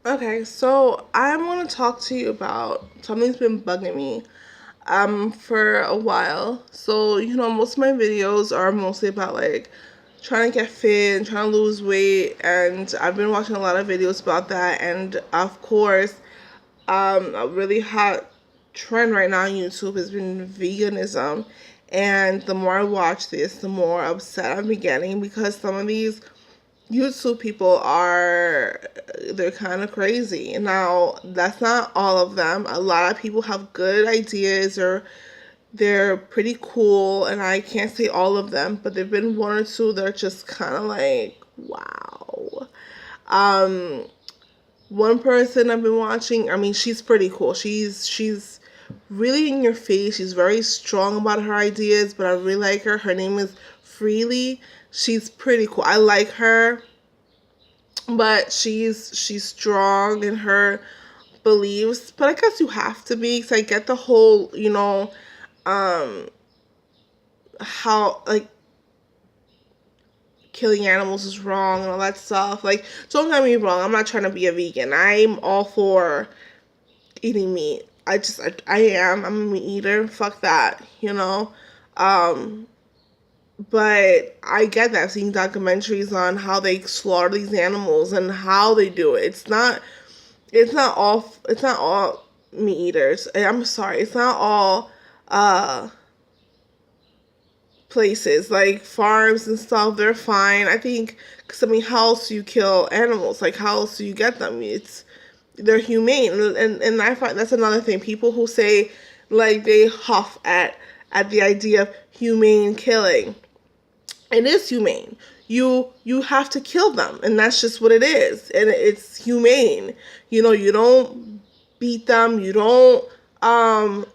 Okay, so I want to talk to you about something's been bugging me for a while. So, most of my videos are mostly about like trying to get fit and trying to lose weight, and I've been watching a lot of videos about that. And of course, a really hot trend right now on YouTube has been veganism. And the more I watch this, the more upset I'm getting because some of these YouTube people they're kind of crazy. Now, that's not all of them. A lot of people have good ideas or they're pretty cool, and I can't say all of them, but there've been one or two that are just kind of like, wow. Um, One person I've been watching, I mean, she's pretty cool. She's really in your face. She's very strong about her ideas, but I really like her. Her name is Freely. She's pretty cool. I like her, but she's strong in her beliefs. But I guess you have to be, because I get the whole, um how like killing animals is wrong and all that stuff. Like, don't get me wrong, I'm not trying to be a vegan. I'm all for eating meat. I am. I'm a meat eater. Fuck that. Um but I get that, seeing documentaries on how they slaughter these animals and how they do it. It's not all meat eaters. I'm sorry. It's not all places like farms and stuff. They're fine. I think, because I mean, how else do you kill animals? Like, how else do you get them? They're humane, and I find that's another thing. People who say like they huff at the idea of humane killing. It is humane. You have to kill them, and that's just what it is, and it's humane. You don't beat them. You don't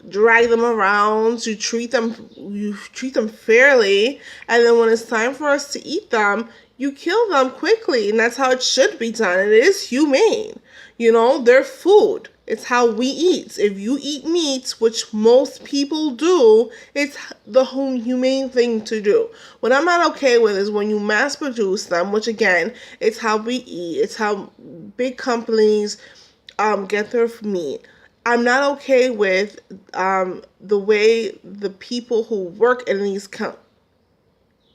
drag them around. You treat them fairly, and then when it's time for us to eat them, you kill them quickly, and that's how it should be done. And it is humane. They're food. It's how we eat. If you eat meat, which most people do, it's the whole humane thing to do. What I'm not okay with is when you mass produce them, which again, it's how we eat. It's how big companies get their meat. I'm not okay with the way the people who work in these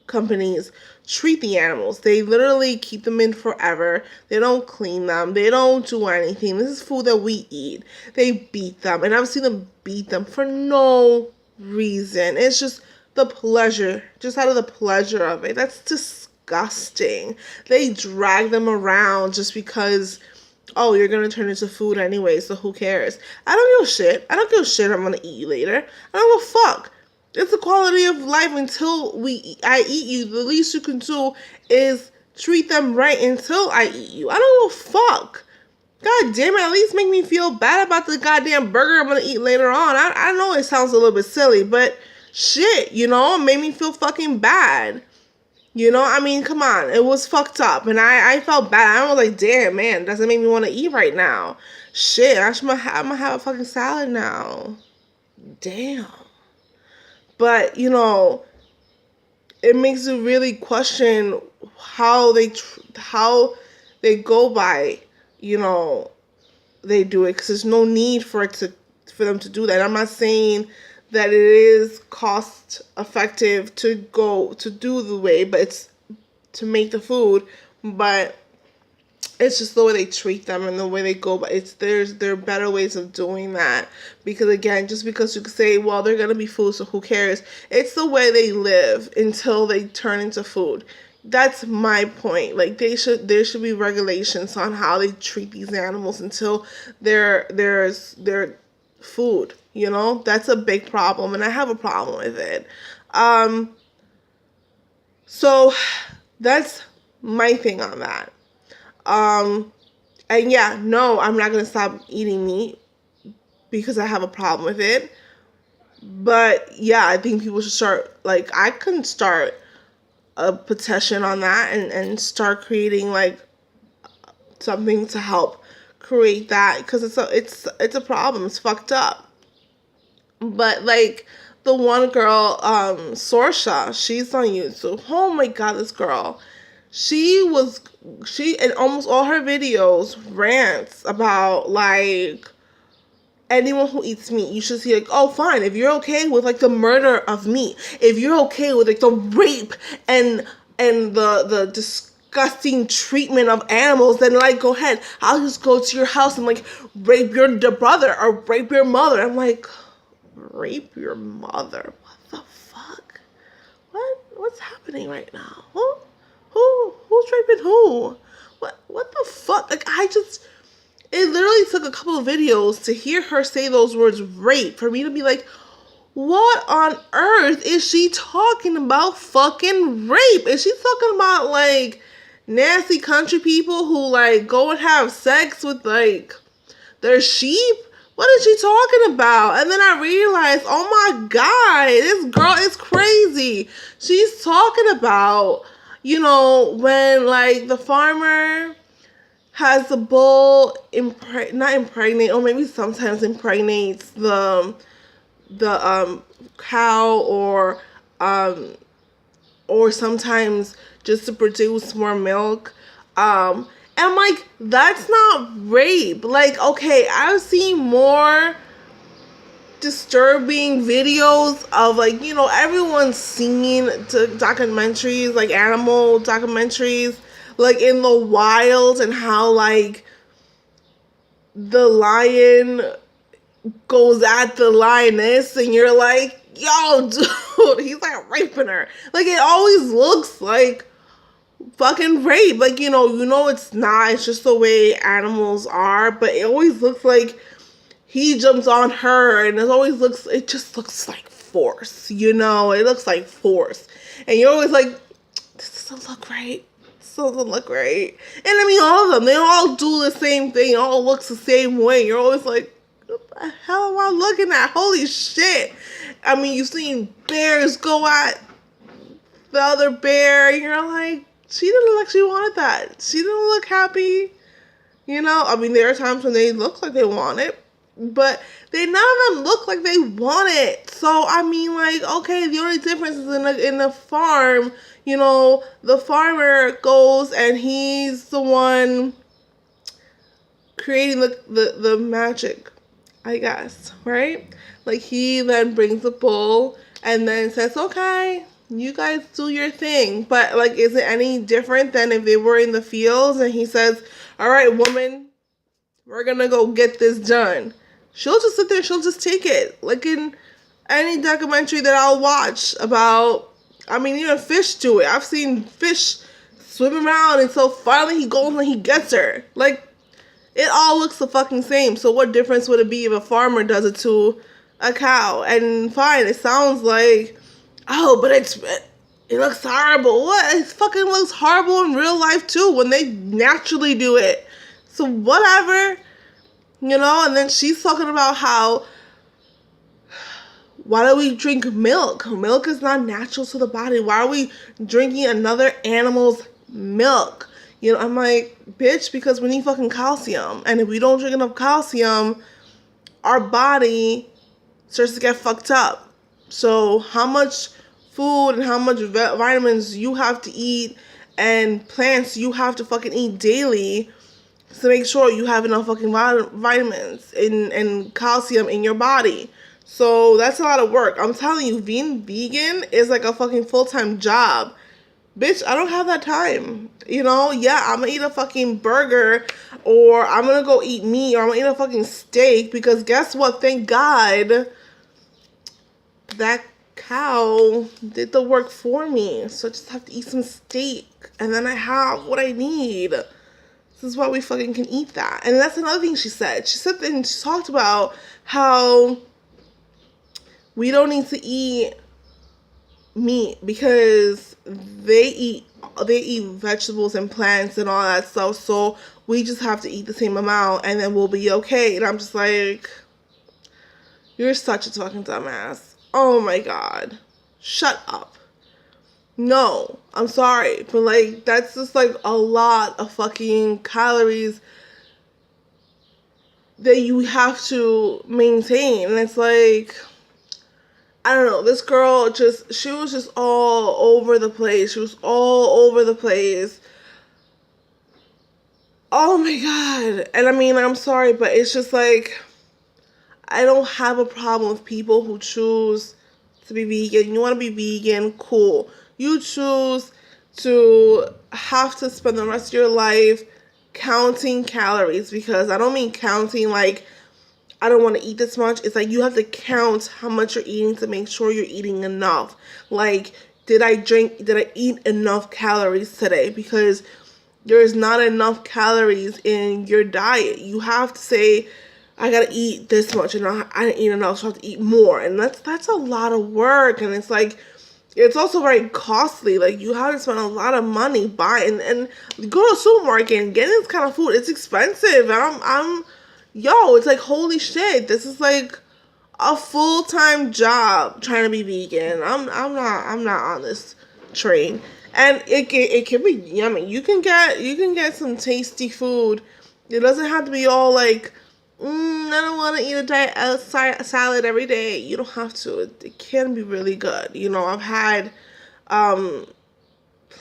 companies treat the animals. They literally keep them in forever. They don't clean them. They don't do anything. This is food that we eat. They beat them. And I've seen them beat them for no reason. It's just the pleasure, just out of the pleasure of it. That's disgusting. They drag them around just because, oh, you're going to turn into food anyway, so who cares? I don't give a shit. I don't give a shit I'm going to eat you later. I don't give a fuck. It's the quality of life until I eat you. The least you can do is treat them right until I eat you. I don't give a fuck. God damn it, at least make me feel bad about the goddamn burger I'm gonna eat later on. I know it sounds a little bit silly, but shit, it made me feel fucking bad. I mean, come on, it was fucked up, and I felt bad. I was like, damn, man, doesn't make me want to eat right now. Shit, I'm gonna have a fucking salad now. Damn. But, it makes you really question how they go by, you know, they do it, because there's no need for them to do that. I'm not saying that it is cost effective to go to do the way, but it's to make the food, but it's just the way they treat them and the way they go. But there are better ways of doing that, because again, just because you could say, well, they're gonna be food, so who cares? It's the way they live until they turn into food. That's my point. Like, there should be regulations on how they treat these animals until they're food. That's a big problem, and I have a problem with it. Um, so that's my thing on that. Um, and yeah, no, I'm not gonna stop eating meat because I have a problem with it. But yeah, I think people should start. Like, I can start a petition on that, and start creating like something to help create that, because it's a problem. It's fucked up. But like the one girl, Sorcha, she's on YouTube. Oh my god, this girl. she in almost all her videos rants about like anyone who eats meat. You should see like, oh fine, if you're okay with like the murder of meat, if you're okay with like the rape and the disgusting treatment of animals, then like go ahead. I'll just go to your house and like rape your brother or rape your mother. I'm like, rape your mother? What the fuck? What's happening right now? Who's raping who? What the fuck? Like it literally took a couple of videos to hear her say those words rape for me to be like, what on earth is she talking about fucking rape? Is she talking about like nasty country people who like go and have sex with like their sheep? What is she talking about? And then I realized, oh my God, this girl is crazy. She's talking about, when like the farmer has the bull not impregnate, or maybe sometimes impregnates the cow, or sometimes just to produce more milk. And I'm like, that's not rape. Like, okay, I've seen more disturbing videos of like, everyone's seen documentaries, like animal documentaries, like in the wild, and how like the lion goes at the lioness and you're like, yo dude, he's like raping her. Like it always looks like fucking rape. Like, it's not, it's just the way animals are, but it always looks like he jumps on her, and it just looks like force, it looks like force. And you're always like, this doesn't look right. This doesn't look right. And I mean, all of them, they all do the same thing. It all looks the same way. You're always like, what the hell am I looking at? Holy shit. I mean, you've seen bears go at the other bear, and you're like, she didn't look like she wanted that. She didn't look happy. I mean, there are times when they look like they want it, but none of them look like they want it. So, I mean, like, okay, the only difference is in the farm, the farmer goes and he's the one creating the magic, I guess, right? Like, he then brings the bull and then says, okay, you guys do your thing. But, like, is it any different than if they were in the fields and he says, all right, woman, we're gonna go get this done? She'll just sit there, she'll just take it. Like in any documentary that I'll watch about, I mean, even fish do it. I've seen fish swim around until finally he goes and he gets her. Like, it all looks the fucking same. So what difference would it be if a farmer does it to a cow? And fine, it sounds like, oh, but it looks horrible. What? It fucking looks horrible in real life too when they naturally do it. So whatever. And then she's talking about how, why do we drink milk? Milk is not natural to the body. Why are we drinking another animal's milk? I'm like, bitch, because we need fucking calcium. And if we don't drink enough calcium, our body starts to get fucked up. So how much food and how much vitamins you have to eat and plants you have to fucking eat daily to make sure you have enough fucking vitamins and calcium in your body. So that's a lot of work. I'm telling you, being vegan is like a fucking full-time job. Bitch, I don't have that time. Yeah, I'm gonna eat a fucking burger, or I'm gonna go eat meat, or I'm gonna eat a fucking steak, because guess what? Thank God that cow did the work for me. So I just have to eat some steak, and then I have what I need. This is why we fucking can eat that. And that's another thing she said. She talked about how we don't need to eat meat because they eat vegetables and plants and all that stuff. So we just have to eat the same amount and then we'll be okay. And I'm just like, you're such a fucking dumbass. Oh my God. Shut up. No, I'm sorry, but like, that's just like a lot of fucking calories that you have to maintain. And it's like, I don't know, this girl she was just all over the place. She was all over the place. oh my God. And I mean, I'm sorry, but it's just like, I don't have a problem with people who choose to be vegan. You want to be vegan, cool. You choose to have to spend the rest of your life counting calories, because I don't mean counting like I don't want to eat this much. It's like you have to count how much you're eating to make sure you're eating enough. Like, did I eat enough calories today? Because there's not enough calories in your diet. You have to say, I gotta eat this much, and I didn't eat enough, so I have to eat more. And that's a lot of work, and it's like, it's also very costly. Like, you have to spend a lot of money buying, and go to a supermarket and getting this kind of food, it's expensive. And yo, it's like, holy shit, this is like a full-time job trying to be vegan. I'm not on this train. And it can be yummy. You can get some tasty food. It doesn't have to be all like, I don't want to eat a diet salad every day. You don't have to. It can be really good. You know, I've had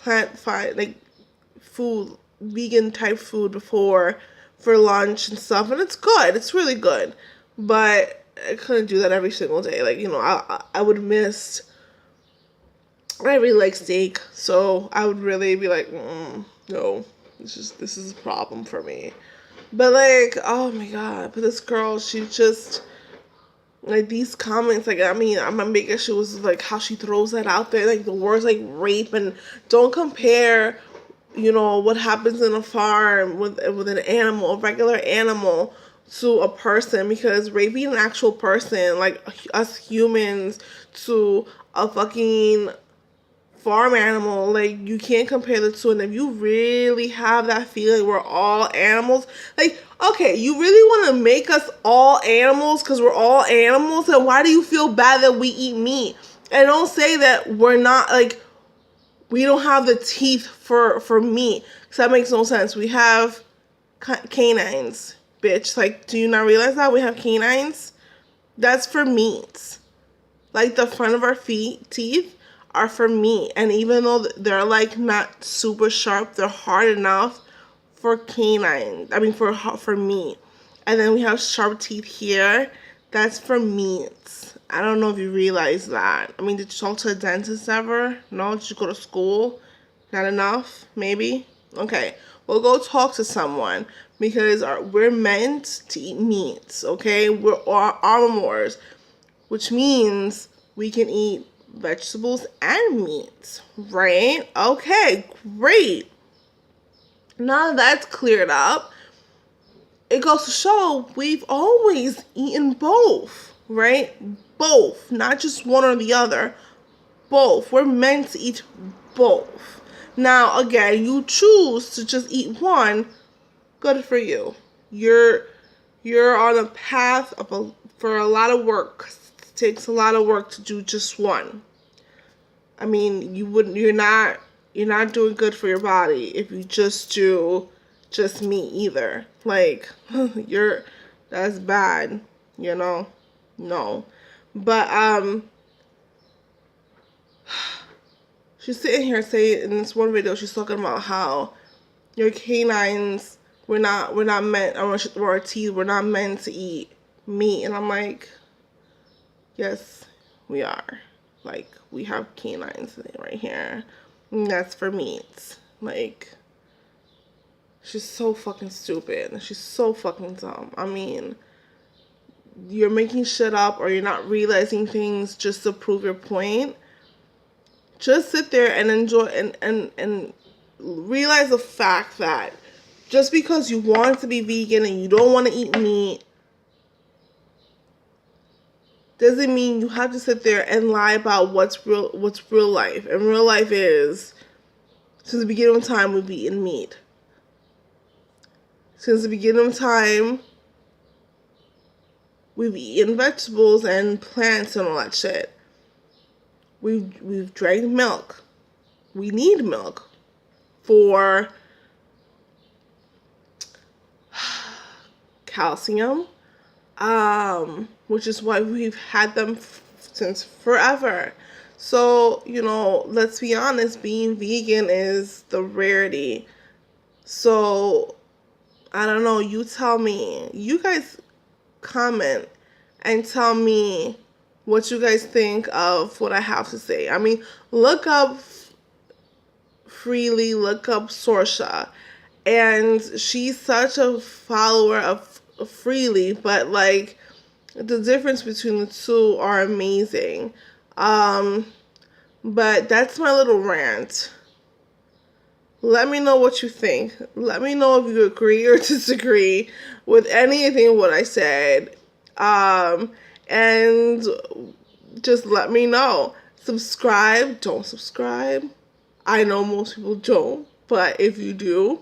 like food, vegan type food before for lunch and stuff, and it's good. It's really good. But I couldn't do that every single day. Like, you know, I would miss. I really like steak, so I would really be like, no, this is a problem for me. But like, oh my God, but this girl, she just, like, these comments, like, I mean, my big issue was like how she throws that out there, like the words like rape, and don't compare, you know, what happens in a farm with an animal, a regular animal, to a person, because raping an actual person, like us humans, to a fucking farm animal, like, you can't compare the two. And if you really have that feeling we're all animals, like, okay, you really want to make us all animals because we're all animals, then why do you feel bad that we eat meat? And don't say that we're not, like, we don't have the teeth for meat, because that makes no sense. We have canines, bitch. Like, do you not realize that we have canines? That's for meat. Like, the front of our teeth are for meat, and even though they're like not super sharp, they're hard enough for canine. I mean, for meat. And then we have sharp teeth here. That's for meat. I don't know if you realize that. I mean, did you talk to a dentist ever? No? Did you go to school? Not enough? Maybe? Okay. Well, go talk to someone, because we're meant to eat meats, okay? We're omnivores, which means we can eat vegetables and meats, right? Okay, great. Now that's cleared up, it goes to show we've always eaten both, right? Both, not just one or the other. Both. We're meant to eat both. Now, again, you choose to just eat one, good for you. You're on a path for a lot of work. It takes a lot of work to do just one. I mean, you're not doing good for your body if you just do just meat either. Like, that's bad, you know? No. But she's sitting here saying, in this one video, she's talking about how your canines we're not meant, or our teeth, we're not meant to eat meat. And I'm like, yes, we are. Like, we have canines right here, and that's for meat. Like, she's so fucking stupid. She's so fucking dumb. I mean, you're making shit up, or you're not realizing things just to prove your point. Just sit there and enjoy and realize the fact that just because you want to be vegan and you don't want to eat meat doesn't mean you have to sit there and lie about what's real life. And real life is, since the beginning of time, we've eaten meat. Since the beginning of time, we've eaten vegetables and plants and all that shit. We've drank milk. We need milk for calcium, which is why we've had them since forever. So, you know, let's be honest, being vegan is the rarity. So I don't know. You tell me. You guys comment and tell me what you guys think of what I have to say. I mean, look up Freely, look up Sorcha. And she's such a follower of Freely, but like the difference between the two are amazing. But that's my little rant. Let me know what you think. Let me know if you agree or disagree with anything what I said. And just let me know. Subscribe. Don't subscribe. I know most people don't, but if you do,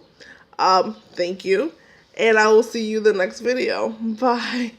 thank you. And I will see you in the next video. Bye.